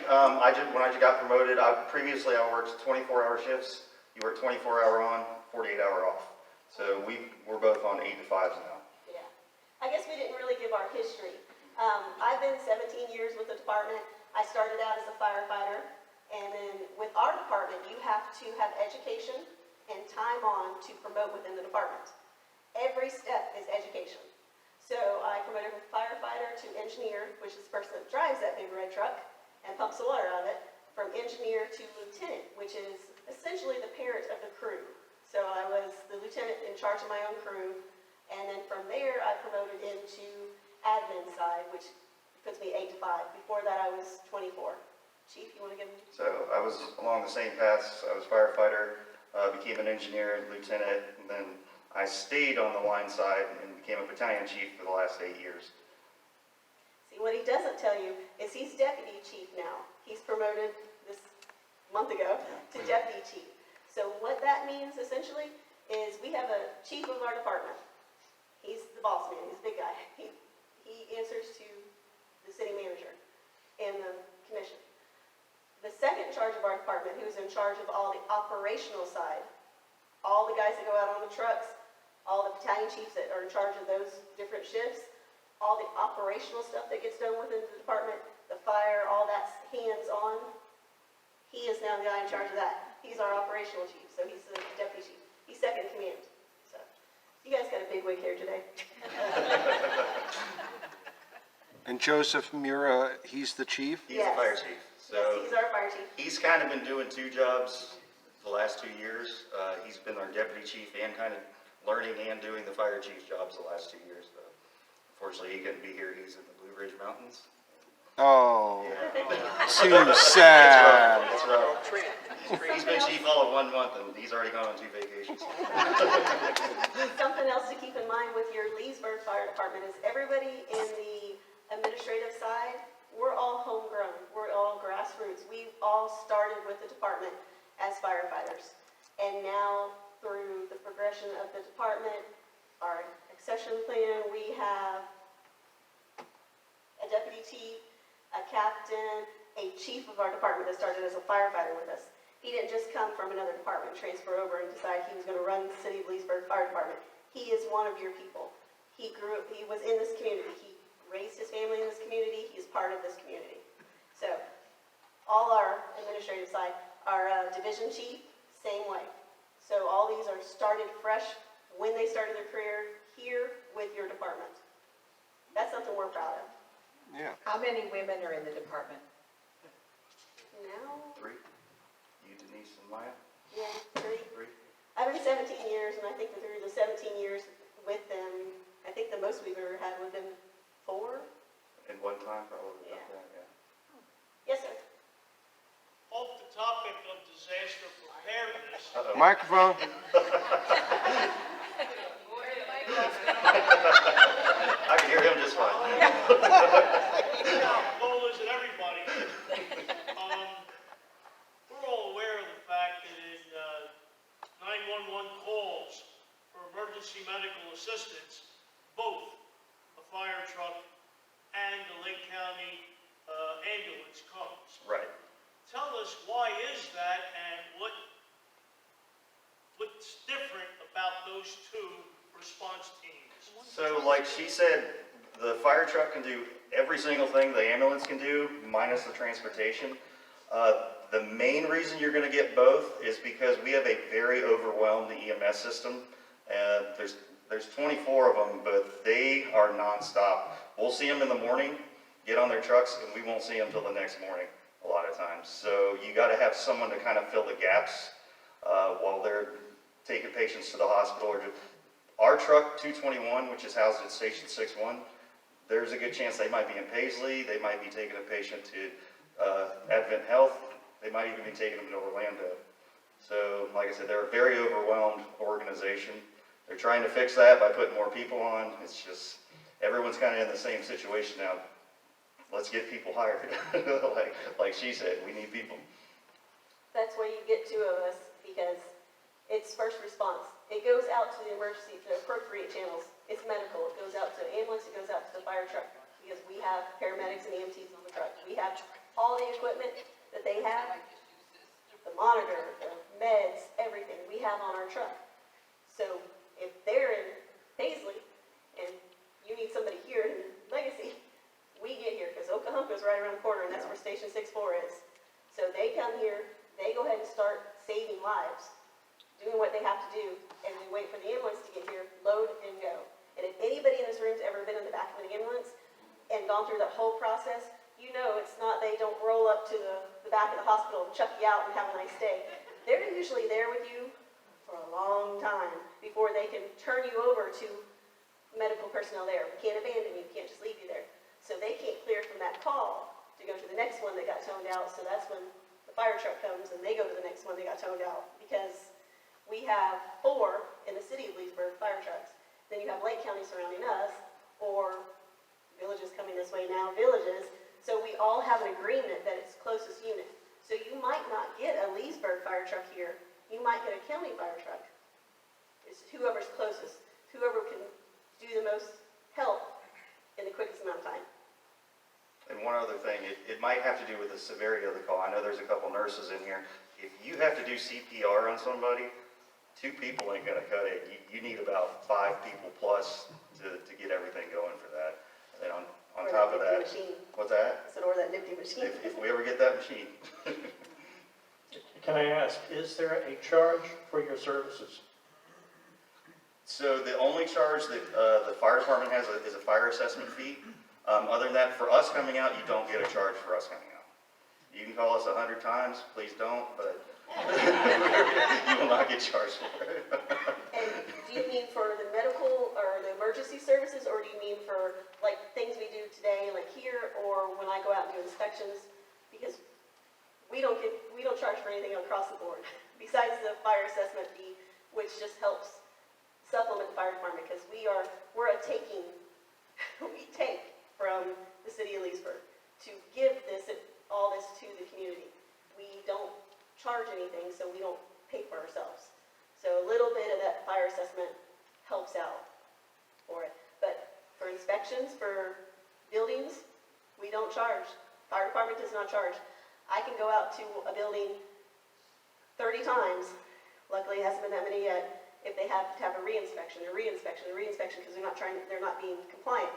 when I got promoted, previously I worked 24-hour shifts. You work 24-hour on, 48-hour off. So we're both on 8 to 5s now. yeah. I guess we didn't really give our history. I've been 17 years with the department. I started out as a firefighter, and then with our department, you have to have education and time on to promote within the department. Every step is education. So I promoted from firefighter to engineer, which is the person that drives that big red truck and pumps the water out of it, from engineer to lieutenant, which is essentially the parent of the crew. So I was the lieutenant in charge of my own crew, and then from there I promoted into admin side, which puts me 8 to 5. Before that I was 24. Chief, you want to give me? So I was along the same paths. I was firefighter, became an engineer, lieutenant, and then I stayed on the line side and became a battalion chief for the last 8 years. See, what he doesn't tell you is he's deputy chief now. He's promoted this month ago to deputy chief. So what that means essentially is we have a chief of our department. He's the boss man, he's a big guy. He answers to the city manager and the commission. The second in charge of our department, who's in charge of all the operational side, all the guys that go out on the trucks, all the battalion chiefs that are in charge of those different shifts, all the operational stuff that gets done within the department, the fire, all that's hands-on, he is now the guy in charge of that. He's our operational chief, so he's the deputy chief. He's second in command. So, you guys got a big wig here today. And Joseph Mura, he's the chief? He's the Yes. fire chief. Yes, So he's our fire chief. he's kind of been doing two jobs the last 2 years. He's been our deputy chief and kind of learning and doing the fire chief's jobs the last 2 years. But unfortunately, he couldn't be here. He's in the Blue Ridge Mountains. Oh, Yeah. too sad. That's rough. He's been chief all of 1 month and he's already gone on 2 vacations. Something else to keep in mind with your Leesburg Fire Department is everybody in the administrative side, we're all homegrown, we're all grassroots. We all started with the department as firefighters. And now, through the progression of the department, our accession plan, we have a deputy chief, a captain, a chief of our department that started as a firefighter with us. He didn't just come from another department, transfer over and decide he was going to run the city of Leesburg Fire Department. He is one of your people. He was in this community. He raised his family in this community. He is part of this community. So, all our administrative side, our division chief, same way. So all these are started fresh when they started their career here with your department. That's something we're proud of. Yeah. How many women are in the department? Now, 3. You, Denise, and Maya? yeah, 3. 3. I've been 17 years, and I think that through the 17 years with them, I think the most we've ever had would have been 4. In one time, probably. Yeah. About that, yeah. Yes, sir. Off the topic of disaster preparedness, Microphone. I can hear him just fine. goal is that everybody, we're all aware of the fact that in 911 calls for emergency medical assistance, both a fire truck and the Lake County ambulance comes. Right. Tell us why is that and what's different about those two response teams? So like she said, the fire truck can do every single thing the ambulance can do, minus the transportation. The main reason you're going to get both is because we have a very overwhelmed EMS system. There's 24 of them, but they are nonstop. We'll see them in the morning, get on their trucks, and we won't see them till the next morning a lot of times. So you got to have someone to kind of fill the gaps while they're taking patients to the hospital. Our truck 221, which is housed at Station 61, there's a good chance they might be in Paisley, they might be taking a patient to Advent Health, they might even be taking them to Orlando. So, like I said, they're a very overwhelmed organization. They're trying to fix that by putting more people on. It's just, everyone's kind of in the same situation now. Let's get people hired. like she said, we need people. That's why you get 2 of us, because it's first response. It goes out to the emergency, to appropriate channels. It's medical. It goes out to the ambulance. It goes out to the fire truck, because we have paramedics and EMTs on the truck. We have all the equipment that they have, the monitor, the meds, everything we have on our truck. So if they're in Paisley and you need somebody here in Legacy, we get here, because Okahumpa's right around the corner, and that's where Station 64 is. So they come here, they go ahead and start saving lives, doing what they have to do, and we wait for the ambulance to get here, load and go. And if anybody in this room's ever been in the back of an ambulance and gone through that whole process, you know it's not, they don't roll up to the back of the hospital and chuck you out and have a nice day. They're usually there with you for a long time before they can turn you over to medical personnel there. We can't abandon you, we can't just leave you there. So they can't clear from that call to go to the next one that got toned out, so that's when the fire truck comes and they go to the next one that got toned out, because we have 4 in the city of Leesburg fire trucks. Then you have Lake County surrounding us, or villages coming this way now, villages. So we all have an agreement that it's closest unit. So you might not get a Leesburg fire truck here. You might get a county fire truck. It's whoever's closest, whoever can do the most help in the quickest amount of time. And one other thing, it might have to do with the severity of the call. I know there's a couple nurses in here. If you have to do CPR on somebody, 2 people ain't gonna cut it. You need about 5 people plus to get everything going for that. And then on top of that, what's that? I said, or that nifty machine. If we ever get that machine. Can I ask, is there a charge for your services? So the only charge that the fire department has is a fire assessment fee. Other than that, for us coming out, you don't get a charge for us coming out. You can call us 100 times, please don't, but you will not get charged for it. And do you mean for the medical or the emergency services, or do you mean for like things we do today, like here, or when I go out and do inspections? Because we don't charge for anything across the board, besides the fire assessment fee, which just helps supplement the fire department, because we're a taking, we take from the city of Leesburg to give all this to the community. We don't charge anything, so we don't pay for ourselves. So a little bit of that fire assessment helps out for it. But for inspections, for buildings, we don't charge. Fire department does not charge. I can go out to a building 30 times. Luckily, it hasn't been that many yet. If they have to have a reinspection, because they're not being compliant.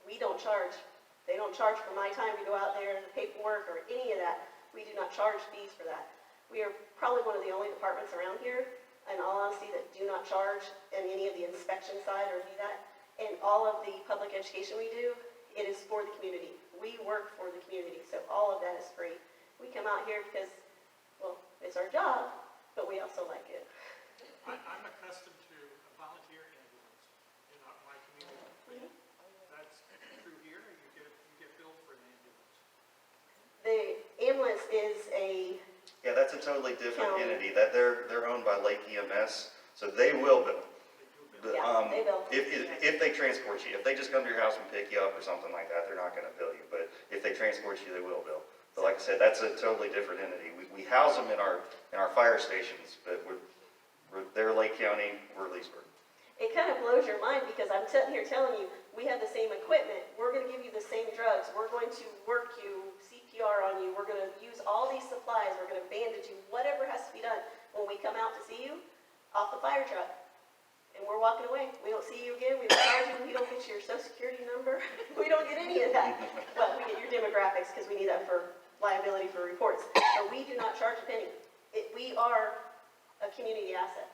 We don't charge. They don't charge for my time to go out there and the paperwork or any of that. We do not charge fees for that. We are probably one of the only departments around here, in all honesty, that do not charge in any of the inspection side or any of that. And all of the public education we do, it is for the community. We work for the community, so all of that is free. We come out here because, well, it's our job, but we also like it. I'm accustomed to a volunteer ambulance in my community. That's true here, or you get billed for an ambulance? The ambulance is a Yeah, that's a totally different County. entity. That they're owned by Lake EMS, so they will bill. But, Yeah, they bill. If they transport you, if they just come to your house and pick you up or something like that, they're not going to bill you. But if they transport you, they will bill. But like I said, that's a totally different entity. We house them in our fire stations, but they're Lake County, we're Leesburg. It kind of blows your mind because I'm sitting here telling you, we have the same equipment, we're going to give you the same drugs, we're going to work you, CPR on you, we're going to use all these supplies, we're going to bandage you, whatever has to be done. When we come out to see you, off the fire truck, and we're walking away, we don't see you again, we don't charge you, we don't get your social security number, we don't get any of that. Well, we get your demographics because we need that for liability for reports, but we do not charge a penny. We are a community asset.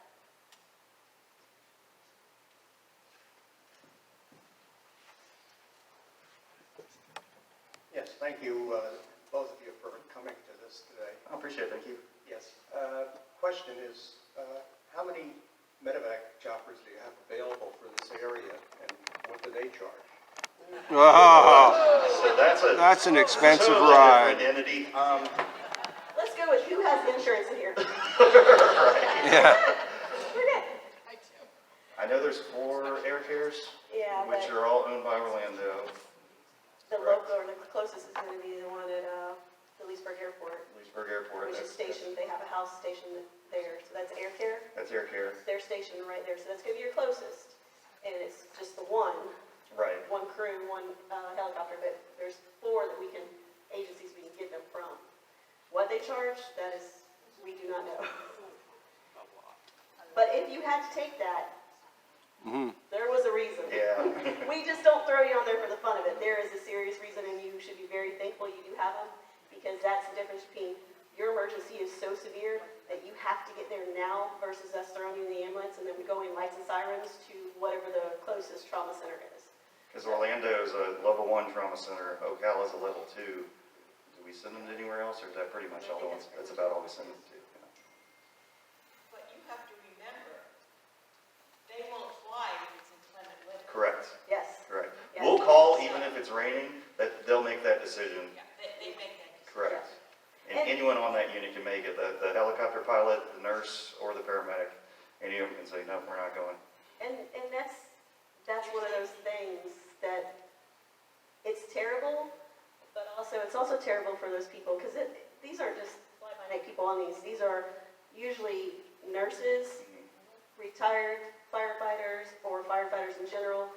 Yes, thank you, both of you, for coming to this today. I appreciate it, thank you. Yes. Question is, how many medevac choppers do you have available for this area, and what do they charge? Oh, So that's an expensive totally ride. different entity. Let's go with who has insurance in here. Yeah. We're good. I know there's 4 air cares, Yeah, which but are all owned by Orlando, the local or the closest is going to be the one at the Leesburg Airport, Leesburg Airport. which is stationed. They have a house stationed there, so that's Air Care. That's air care, They're stationed right there, so that's going to be your closest. And it's just the one right. crew, one helicopter, but there's 4 that agencies we can get them from. What they charge, that is, we do not know. But if you had to take that, there was a reason. Yeah. We just don't throw you on there for the fun of it. There is a serious reason, and you should be very thankful you do have them, because that's the difference between your emergency is so severe that you have to get there now versus us throwing you in the ambulance and then we go in lights and sirens to whatever the closest trauma center is. Because Orlando is a level 1 trauma center, Ocala is a level 2. Do we send them anywhere else, or is that pretty much all the ones? That's about all we send them to. Yeah. But you have to remember, they won't fly if it's inclement weather. Correct. Yes. Correct. Yes. We'll call even if it's raining, that they'll make that decision. Yeah, they make that decision. Correct. And And- anyone on that unit can make it, the helicopter pilot, the nurse, or the paramedic. Any of them can say, no, we're not going. And that's one of those things that it's terrible, but it's also terrible for those people, because these aren't just fly-by-night people on these. These are usually nurses, retired firefighters, or firefighters in general,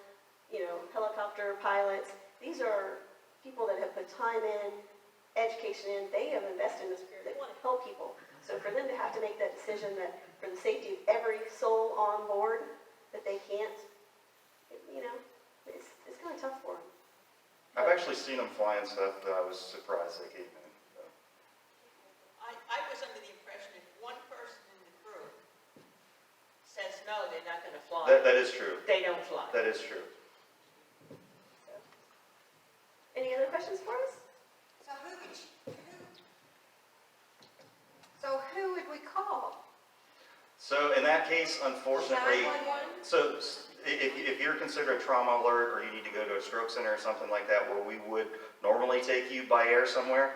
helicopter pilots. These are people that have put time in, education in, they have invested in this career, they want to help people. So for them to have to make that decision that for the safety of every soul on board, that they can't, it's kind of tough for them. I've actually seen them flying stuff that I was surprised they came in. So. I was under the impression if one person in the crew says no, they're not going to fly. That is true. They don't fly. That is true. questions for us? So who would we call? So in that case, unfortunately, 911? so if you're considered a trauma alert or you need to go to a stroke center or something like that where we would normally take you by air somewhere,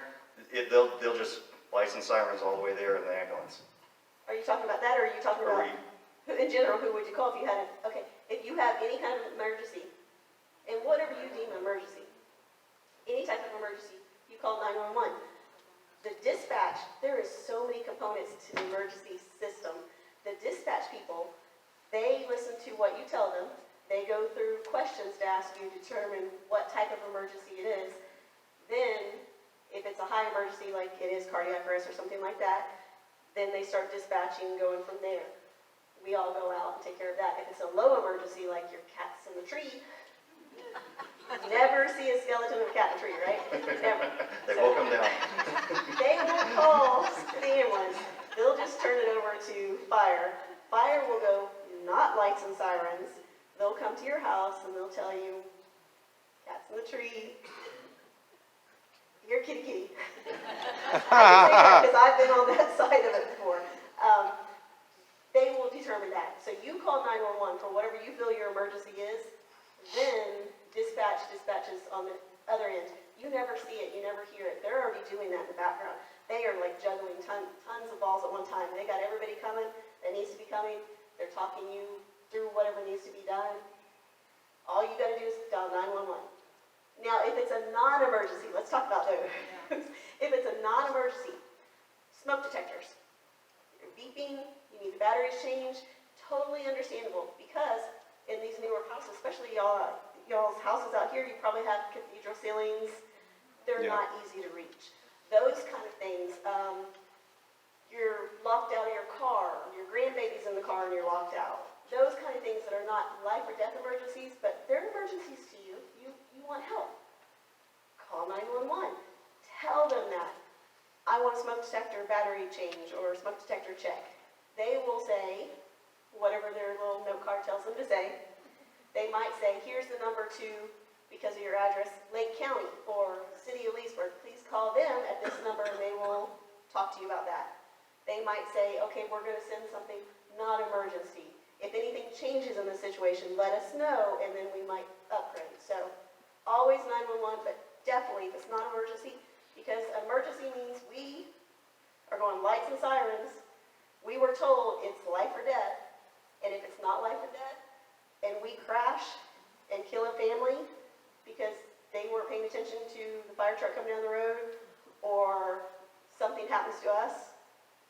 they'll just license sirens all the way there in the ambulance. Are you talking about that, or are you talking about, in general, who would you call if you had, okay, if you have any kind of emergency, and whatever you deem an emergency, any type of emergency, you call 911. The dispatch, there is so many components to the emergency system. The dispatch people, they listen to what you tell them. They go through questions to ask you to determine what type of emergency it is. Then, if it's a high emergency, like it is cardiac arrest or something like that, then they start dispatching, going from there. We all go out and take care of that. If it's a low emergency, like your cat's in the tree, never see a skeleton of a cat in a tree, right? Never. They will come down. They won't call the ambulance. They'll just turn it over to fire. Fire will go, not lights and sirens. They'll come to your house and they'll tell you, cat's in the tree. You're kitty kitty. I can say that because I've been on that side of it before. They will determine that. So you call 911 for whatever you feel your emergency is, then dispatches on the other end. You never see it, you never hear it. They're already doing that in the background. They are like juggling tons of balls at one time. They got everybody coming that needs to be coming. They're talking you through whatever needs to be done. All you got to do is dial 911. Now, if it's a non-emergency, let's talk about those. If it's a non-emergency, smoke detectors. You're beeping, you need the batteries changed, totally understandable, because in these newer houses, especially y'all's houses out here, you probably have cathedral ceilings. They're not easy to reach. Those kind of things. You're locked out of your car, your grandbaby's in the car and you're locked out. Those kind of things that are not life or death emergencies, but they're emergencies to you. You want help. Call 911. Tell them that. I want a smoke detector battery change or smoke detector check. They will say whatever their little note card tells them to say. They might say, here's the number to, because of your address, Lake County or City of Leesburg. Please call them at this number and they will talk to you about that. They might say, okay, we're going to send something not emergency. If anything changes in the situation, let us know and then we might upgrade. So always 911, but definitely if it's not emergency, because emergency means we are going lights and sirens. We were told it's life or death, and if it's not life or death, and we crash and kill a family because they weren't paying attention to the fire truck coming down the road, or something happens to us,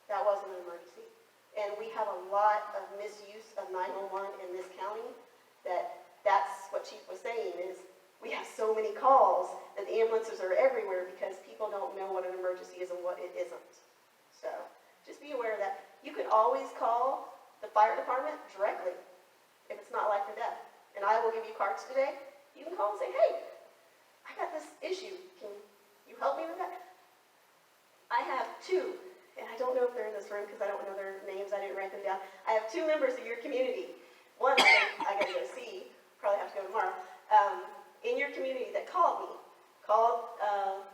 that wasn't an emergency. And we have a lot of misuse of 911 in this county. That's what Chief was saying, is we have so many calls that the ambulances are everywhere because people don't know what an emergency is and what it isn't. So just be aware of that. You can always call the fire department directly if it's not life or death. And I will give you cards today. You can call and say, hey, I got this issue. Can you help me with that? I have two, and I don't know if they're in this room because I don't know their names. I didn't write them down. I have two members of your community. One I got to go see, probably have to go tomorrow, in your community that called me, called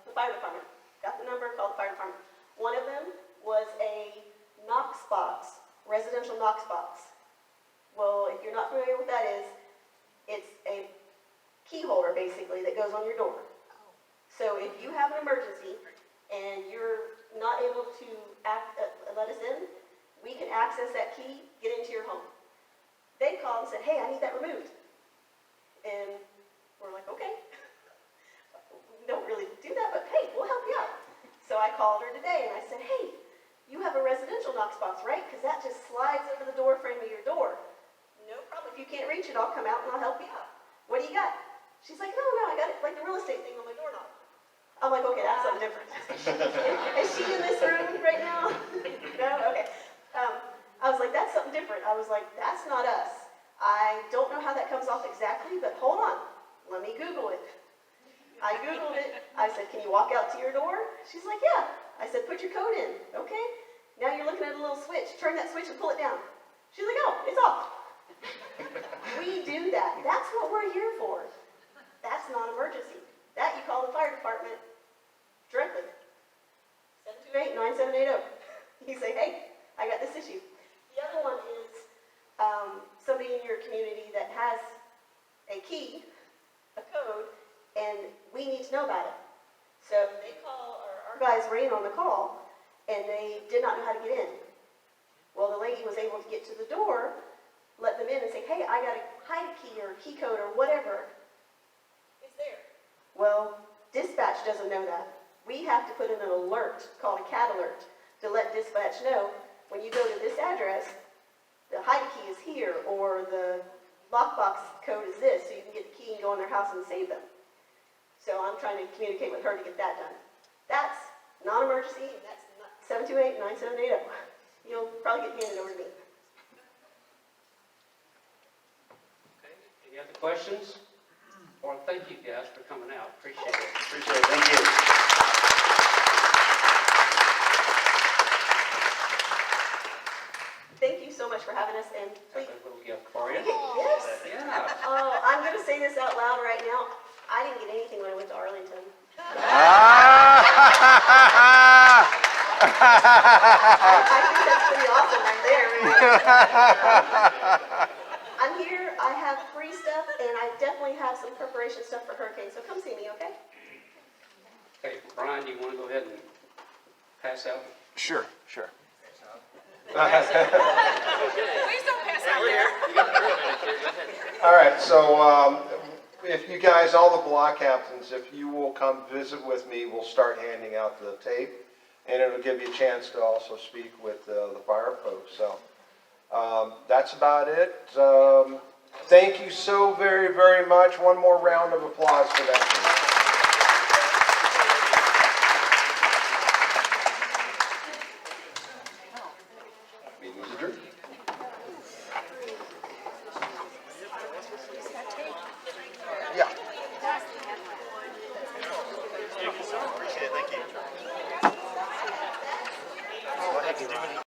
the fire department, got the number, called the fire department. One of them was a Knox box, residential Knox box. Well, if you're not familiar with what that is, it's a key holder basically that goes on your door. So if you have an emergency and you're not able to let us in, we can access that key, get into your home. They called and said, hey, I need that removed. And we're like, okay. We don't really do that, but hey, we'll help you out. So I called her today and I said, hey, you have a residential Knox box, right? Because that just slides over the door frame of your door. No problem. If you can't reach it, I'll come out and I'll help you out. What do you got? She's like, no, I got it like the real estate thing on my doorknob. I'm like, okay, that's something different. Is she in this room right now? No? Okay. I was like, that's something different. I was like, that's not us. I don't know how that comes off exactly, but hold on. Let me Google it. I Googled it. I said, can you walk out to your door? She's like, yeah. I said, put your code in. Okay. Now you're looking at a little switch. Turn that switch and pull it down. She's like, oh, it's off. We do that. That's what we're here for. That's not emergency. That you call the fire department. You say, hey, I got this issue. The other one is somebody in your community that has a key, a code, and we need to know about it. So they call, or our guys ran on the call, and they did not know how to get in. Well, the lady was able to get to the door, let them in and say, hey, I got a hide key or key code or whatever. It's there. Well, dispatch doesn't know that. We have to put in an alert called a cat alert to let dispatch know when you go to this address, the hide key is here, or the lockbox code is this, so you can get the key and go in their house and save them. So I'm trying to communicate with her to get that done. That's non-emergency, and that's 728-9780. You'll probably get handed over to me. Okay, any other questions? Well, thank you guys for coming out. Appreciate it. Appreciate it, thank you. Thank you so much for having us, and please. Have a little gift for you. Yes. Yeah. I'm going to say this out loud right now. I didn't get anything when I went to Arlington. I think that's pretty awesome right there, man. I'm here, I have free stuff, and I definitely have some preparation stuff for hurricane, so come see me, okay? Okay, Brian, do you want to go ahead and pass out? Sure, sure. Please don't pass out there. All right, so if you guys, all the block captains, if you will come visit with me, we'll start handing out the tape, and it'll give you a chance to also speak with the fire folks. So that's about it. Thank you so very, very much. One more round of applause for that. Meeting is adjourned. Yeah. Appreciate it, thank you. What I have to do